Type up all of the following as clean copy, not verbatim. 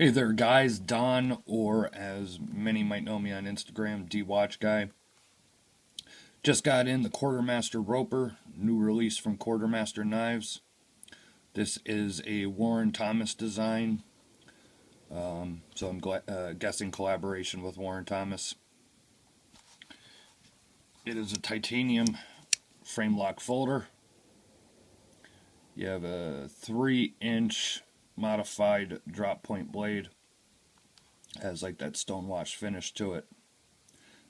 Hey there, guys. Don, or as many might know me on Instagram, D-Watch Guy. Just got in the Qtrmstr Roper, new release from Qtrmstr Knives. This is a Warren Thomas design, so I'm guessing collaboration with Warren Thomas. It is a titanium frame lock folder. You have a 3-inch modified drop point blade. Has like that stonewash finish to it.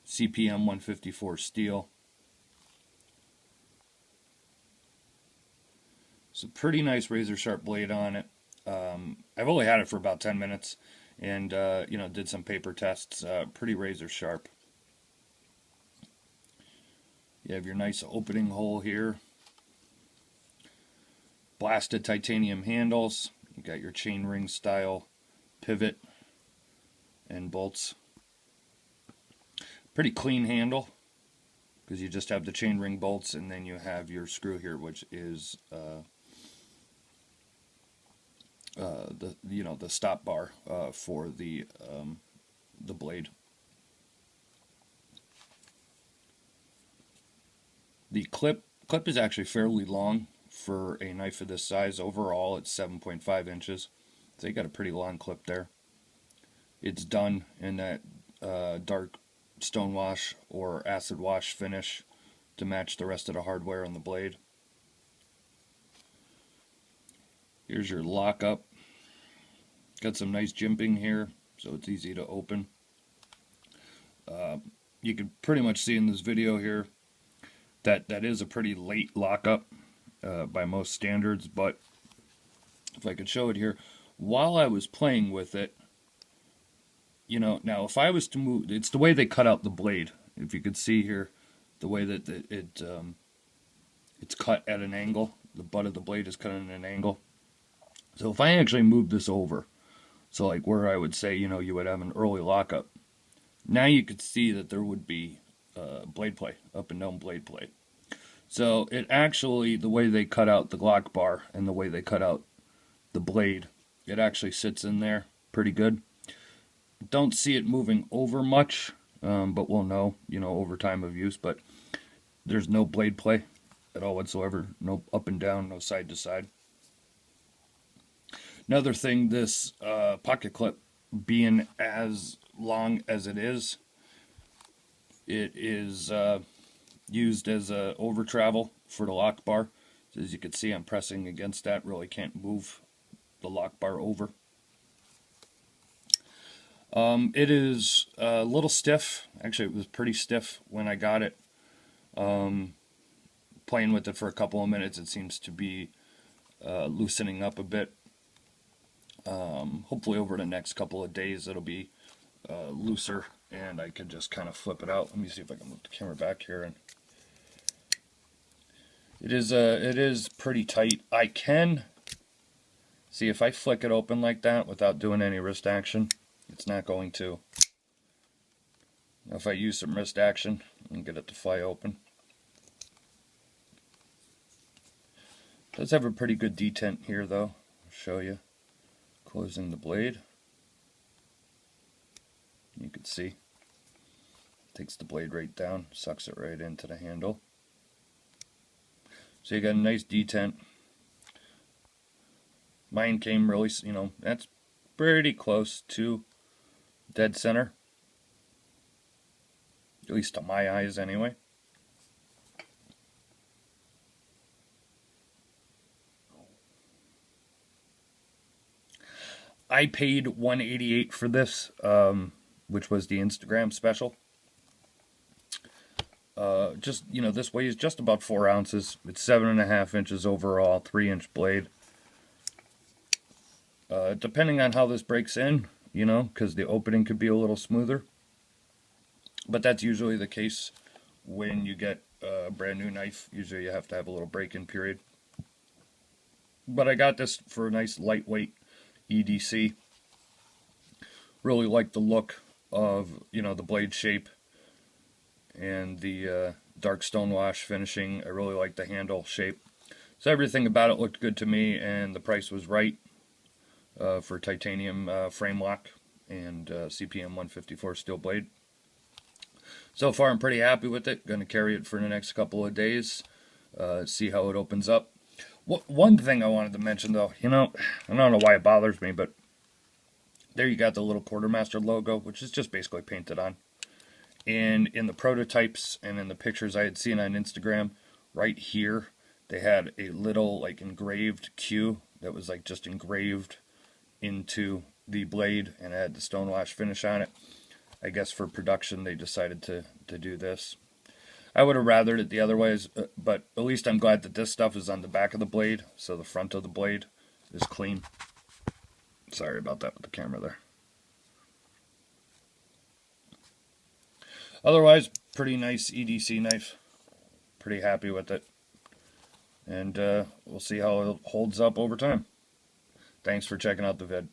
CPM 154 steel. It's a pretty nice razor sharp blade on it. I've only had it for about 10 minutes and did some paper tests. Pretty razor sharp. You have your nice opening hole here. Blasted titanium handles. You got your chain ring style pivot and bolts. Pretty clean handle because you just have the chain ring bolts, and then you have your screw here, which is the stop bar for the blade. The clip is actually fairly long for a knife of this size. Overall, it's 7.5 inches. So you got a pretty long clip there. It's done in that dark stonewash or acid wash finish to match the rest of the hardware on the blade. Here's your lockup. Got some nice jimping here, so it's easy to open. You can pretty much see in this video here that is a pretty late lockup by most standards, but if I could show it here, while I was playing with it, now if I was to move, it's the way they cut out the blade. If you could see here, the way that it's cut at an angle, the butt of the blade is cut at an angle. So if I actually move this over, so like where I would say, you would have an early lockup, now you could see that there would be blade play, up and down blade play. So it actually, the way they cut out the Glock bar and the way they cut out the blade, it actually sits in there pretty good. Don't see it moving over much, but we'll know, over time of use. But there's no blade play at all whatsoever. No up and down, no side to side. Another thing, this pocket clip being as long as it is used as a over travel for the lock bar. So as you can see, I'm pressing against that. Really can't move the lock bar over. It is a little stiff. Actually, it was pretty stiff when I got it. Playing with it for a couple of minutes, it seems to be loosening up a bit. Hopefully over the next couple of days it'll be looser and I can just kind of flip it out. Let me see if I can move the camera back here. And it is pretty tight. I can see if I flick it open like that without doing any wrist action, it's not going to. Now if I use some wrist action and get it to fly open, it does have a pretty good detent here though. I'll show you. Closing the blade. You can see. Takes the blade right down, sucks it right into the handle. So you got a nice detent. Mine came really, that's pretty close to dead center. At least to my eyes anyway. I paid $188 for this, which was the Instagram special. This weighs just about 4 ounces. It's 7.5 inches overall, 3-inch blade. Depending on how this breaks in, because the opening could be a little smoother. But that's usually the case when you get a brand new knife. Usually you have to have a little break-in period. But I got this for a nice lightweight EDC. Really like the look of the blade shape and the dark stonewash finishing. I really like the handle shape. So everything about it looked good to me, and the price was right. for titanium frame lock and CPM 154 steel blade. So far I'm pretty happy with it. Going to carry it for the next couple of days, see how it opens up. One thing I wanted to mention though, I don't know why it bothers me, but there you got the little Qtrmstr logo, which is just basically painted on. And in the prototypes and in the pictures I had seen on Instagram, right here, they had a little like engraved Q that was like just engraved into the blade and it had the stonewash finish on it. I guess for production they decided to do this. I would have rathered it the other ways, but at least I'm glad that this stuff is on the back of the blade, so the front of the blade is clean. Sorry about that with the camera there. Otherwise, pretty nice EDC knife. Pretty happy with it. And we'll see how it holds up over time. Thanks for checking out the vid.